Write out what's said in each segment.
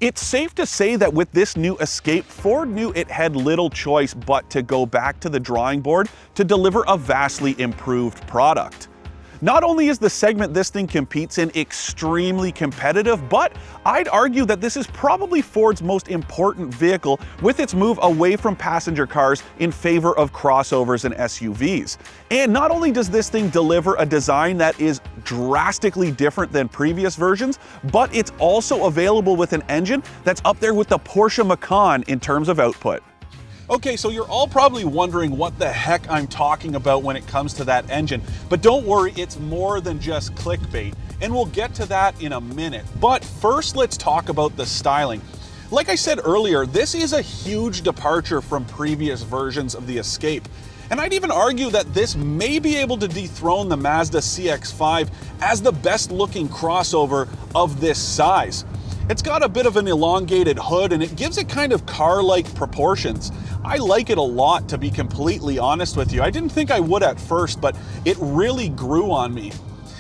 It's safe to say that with this new Escape, Ford knew it had little choice but to go back to the drawing board to deliver a vastly improved product. Not only is the segment this thing competes in extremely competitive, but I'd argue that this is probably Ford's most important vehicle with its move away from passenger cars in favor of crossovers and SUVs. And not only does this thing deliver a design that is drastically different than previous versions, but it's also available with an engine that's up there with the Porsche Macan in terms of output. Okay, so you're all probably wondering what the heck I'm talking about when it comes to that engine, but don't worry, it's more than just clickbait, and we'll get to that in a minute. But first, let's talk about the styling. Like I said earlier, this is a huge departure from previous versions of the Escape, and I'd even argue that this may be able to dethrone the Mazda CX-5 as the best looking crossover of this size. It's got a bit of an elongated hood and it gives it kind of car-like proportions. I like it a lot, to be completely honest with you. I didn't think I would at first, but it really grew on me.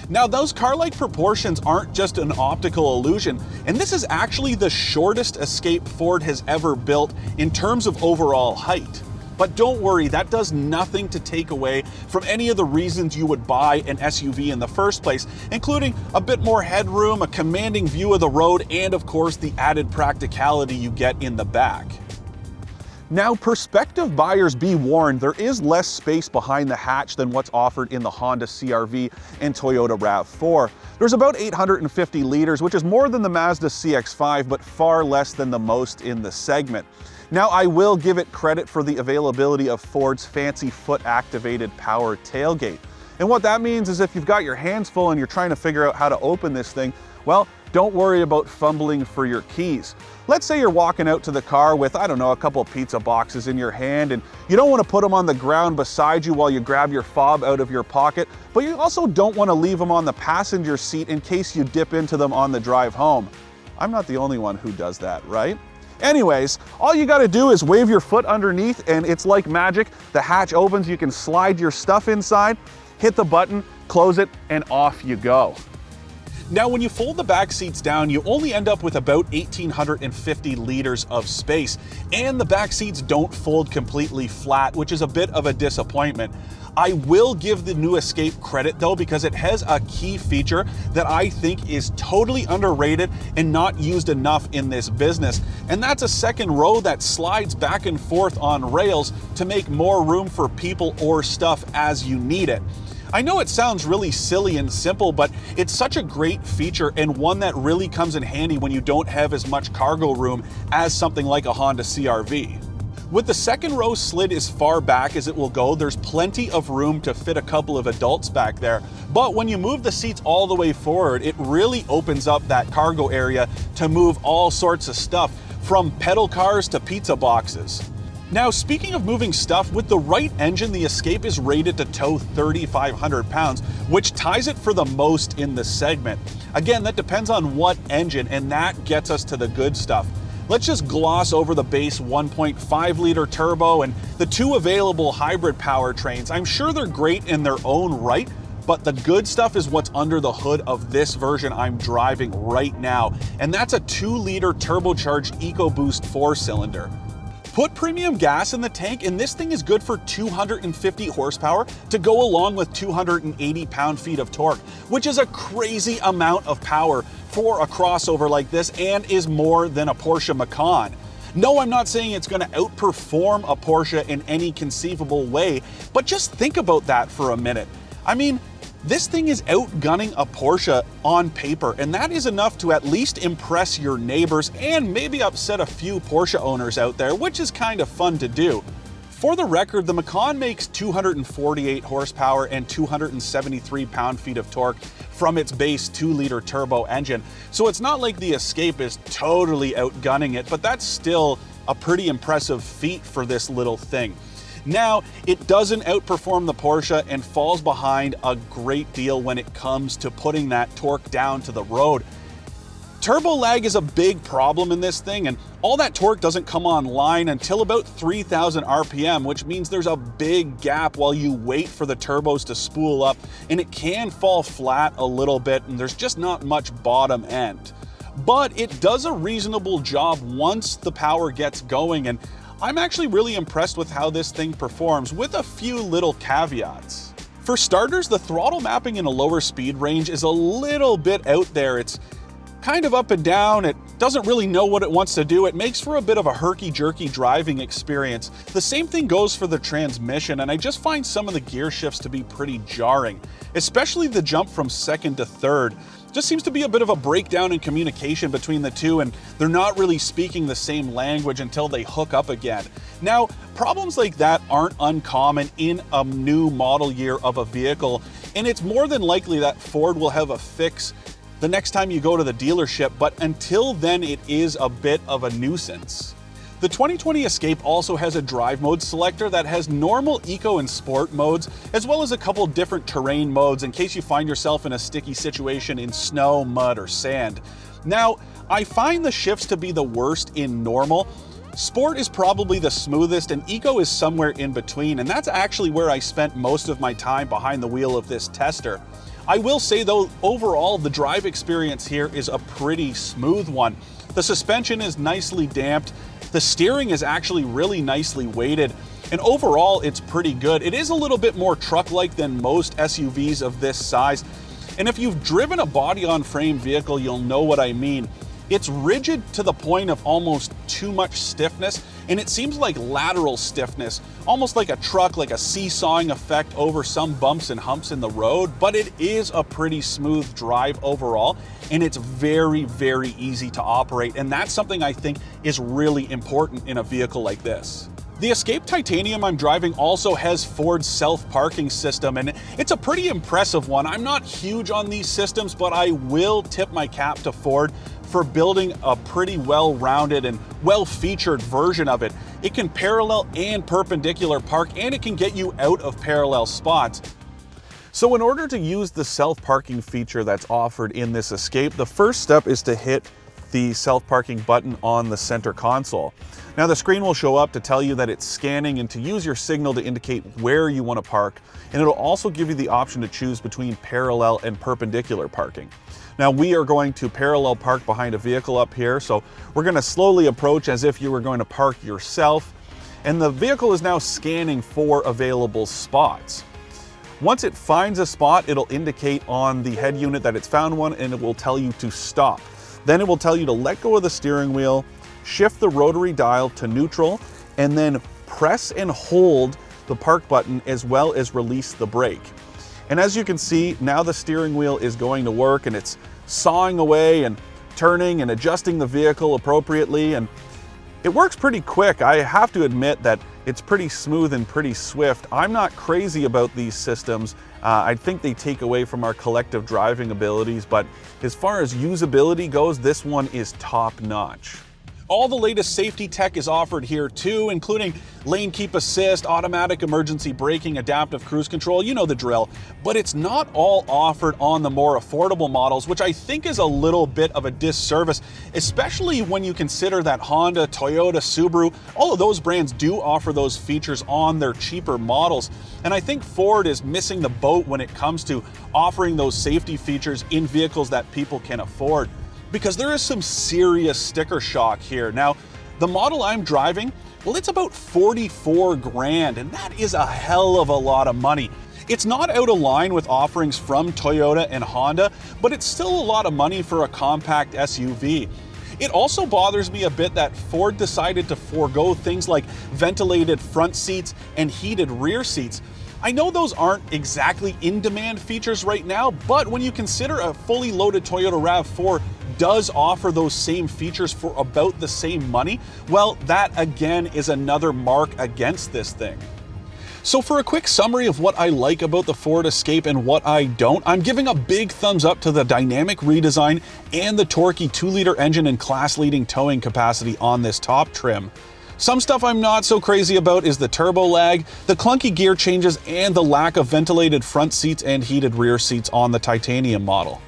Now, those car-like proportions aren't just an optical illusion, and this is actually the shortest Escape Ford has ever built in terms of overall height. But don't worry, that does nothing to take away from any of the reasons you would buy an SUV in the first place, including a bit more headroom, a commanding view of the road, and of course the added practicality you get in the back. Now, prospective buyers be warned, there is less space behind the hatch than what's offered in the Honda CR-V and Toyota RAV4. There's about 850 liters, which is more than the Mazda CX-5, but far less than the most in the segment. Now, I will give it credit for the availability of Ford's fancy foot-activated power tailgate. And what that means is if you've got your hands full and you're trying to figure out how to open this thing, well, don't worry about fumbling for your keys. Let's say you're walking out to the car with, I don't know, a couple pizza boxes in your hand, and you don't want to put them on the ground beside you while you grab your fob out of your pocket, but you also don't want to leave them on the passenger seat in case you dip into them on the drive home. I'm not the only one who does that, right? Anyways, all you gotta do is wave your foot underneath and it's like magic. The hatch opens, you can slide your stuff inside, hit the button, close it, and off you go. Now, when you fold the back seats down, you only end up with about 1,850 liters of space, and the back seats don't fold completely flat, which is a bit of a disappointment. I will give the new Escape credit though, because it has a key feature that I think is totally underrated and not used enough in this business, and that's a second row that slides back and forth on rails to make more room for people or stuff as you need it. I know it sounds really silly and simple, but it's such a great feature and one that really comes in handy when you don't have as much cargo room as something like a Honda CR-V. With the second row slid as far back as it will go, there's plenty of room to fit a couple of adults back there. But when you move the seats all the way forward, it really opens up that cargo area to move all sorts of stuff, from pedal cars to pizza boxes. Now, speaking of moving stuff, with the right engine, the Escape is rated to tow 3,500 pounds, which ties it for the most in the segment. Again, that depends on what engine, and that gets us to the good stuff. Let's just gloss over the base 1.5 liter turbo and the two available hybrid powertrains. I'm sure they're great in their own right, but the good stuff is what's under the hood of this version I'm driving right now, and that's a 2-liter turbocharged EcoBoost 4-cylinder. Put premium gas in the tank and this thing is good for 250 horsepower to go along with 280 pound-feet of torque, which is a crazy amount of power for a crossover like this and is more than a Porsche Macan. No, I'm not saying it's going to outperform a Porsche in any conceivable way, but just think about that for a minute. I mean, this thing is outgunning a Porsche on paper, and that is enough to at least impress your neighbors and maybe upset a few Porsche owners out there, which is kind of fun to do. For the record, the Macan makes 248 horsepower and 273 pound-feet of torque from its base 2-liter turbo engine, so it's not like the Escape is totally outgunning it, but that's still a pretty impressive feat for this little thing. Now, it doesn't outperform the Porsche and falls behind a great deal when it comes to putting that torque down to the road. Turbo lag is a big problem in this thing, and all that torque doesn't come online until about 3,000 RPM, which means there's a big gap while you wait for the turbos to spool up, and it can fall flat a little bit, and there's just not much bottom end. but it does a reasonable job once the power gets going, and I'm actually really impressed with how this thing performs, with a few little caveats. For starters, the throttle mapping in a lower speed range is a little bit out there. It's kind of up and down, it doesn't really know what it wants to do, it makes for a bit of a herky-jerky driving experience. The same thing goes for the transmission, and I just find some of the gear shifts to be pretty jarring, especially the jump from second to third. Just seems to be a bit of a breakdown in communication between the two, and they're not really speaking the same language until they hook up again. Now, problems like that aren't uncommon in a new model year of a vehicle, and it's more than likely that Ford will have a fix the next time you go to the dealership, but until then it is a bit of a nuisance. The 2020 Escape also has a drive mode selector that has normal, eco, and sport modes, as well as a couple different terrain modes in case you find yourself in a sticky situation in snow, mud, or sand. Now, I find the shifts to be the worst in normal. Sport is probably the smoothest, and eco is somewhere in between, and that's actually where I spent most of my time behind the wheel of this tester. I will say though, overall, the drive experience here is a pretty smooth one. The suspension is nicely damped, the steering is actually really nicely weighted, and overall it's pretty good. It is a little bit more truck-like than most SUVs of this size, and if you've driven a body-on-frame vehicle, you'll know what I mean. It's rigid to the point of almost too much stiffness, and it seems like lateral stiffness, almost like a truck, like a seesawing effect over some bumps and humps in the road, but it is a pretty smooth drive overall, and it's very, very easy to operate, and that's something I think is really important in a vehicle like this. The Escape Titanium I'm driving also has Ford's self-parking system, and it's a pretty impressive one. I'm not huge on these systems, but I will tip my cap to Ford for building a pretty well-rounded and well-featured version of it. It can parallel and perpendicular park, and it can get you out of parallel spots. So in order to use the self-parking feature that's offered in this Escape, the first step is to hit the self-parking button on the center console. Now the screen will show up to tell you that it's scanning and to use your signal to indicate where you want to park, and it'll also give you the option to choose between parallel and perpendicular parking. Now we are going to parallel park behind a vehicle up here, so we're going to slowly approach as if you were going to park yourself, and the vehicle is now scanning for available spots. Once it finds a spot, it'll indicate on the head unit that it's found one, and it will tell you to stop. Then it will tell you to let go of the steering wheel, shift the rotary dial to neutral, and then press and hold the park button as well as release the brake. And as you can see, now the steering wheel is going to work, and it's sawing away and turning and adjusting the vehicle appropriately, and it works pretty quick. I have to admit that it's pretty smooth and pretty swift. I'm not crazy about these systems. I think they take away from our collective driving abilities, but as far as usability goes, this one is top-notch. All the latest safety tech is offered here too, including lane keep assist, automatic emergency braking, adaptive cruise control, you know the drill. But it's not all offered on the more affordable models, which I think is a little bit of a disservice, especially when you consider that Honda, Toyota, Subaru, all of those brands do offer those features on their cheaper models. And I think Ford is missing the boat when it comes to offering those safety features in vehicles that people can afford, because there is some serious sticker shock here. Now, the model I'm driving, well, it's about 44 grand, and that is a hell of a lot of money. It's not out of line with offerings from Toyota and Honda, but it's still a lot of money for a compact SUV. It also bothers me a bit that Ford decided to forego things like ventilated front seats and heated rear seats. I know those aren't exactly in-demand features right now, but when you consider a fully loaded Toyota RAV4 does offer those same features for about the same money, well, that again is another mark against this thing. So for a quick summary of what I like about the Ford Escape and what I don't, I'm giving a big thumbs up to the dynamic redesign and the torquey 2-liter engine and class-leading towing capacity on this top trim. Some stuff I'm not so crazy about is the turbo lag, the clunky gear changes, and the lack of ventilated front seats and heated rear seats on the Titanium model.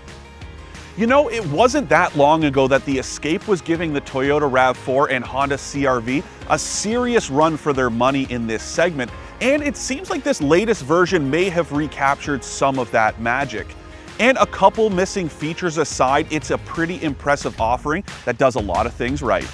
You know, it wasn't that long ago that the Escape was giving the Toyota RAV4 and Honda CR-V a serious run for their money in this segment, and it seems like this latest version may have recaptured some of that magic. And a couple missing features aside, it's a pretty impressive offering that does a lot of things right.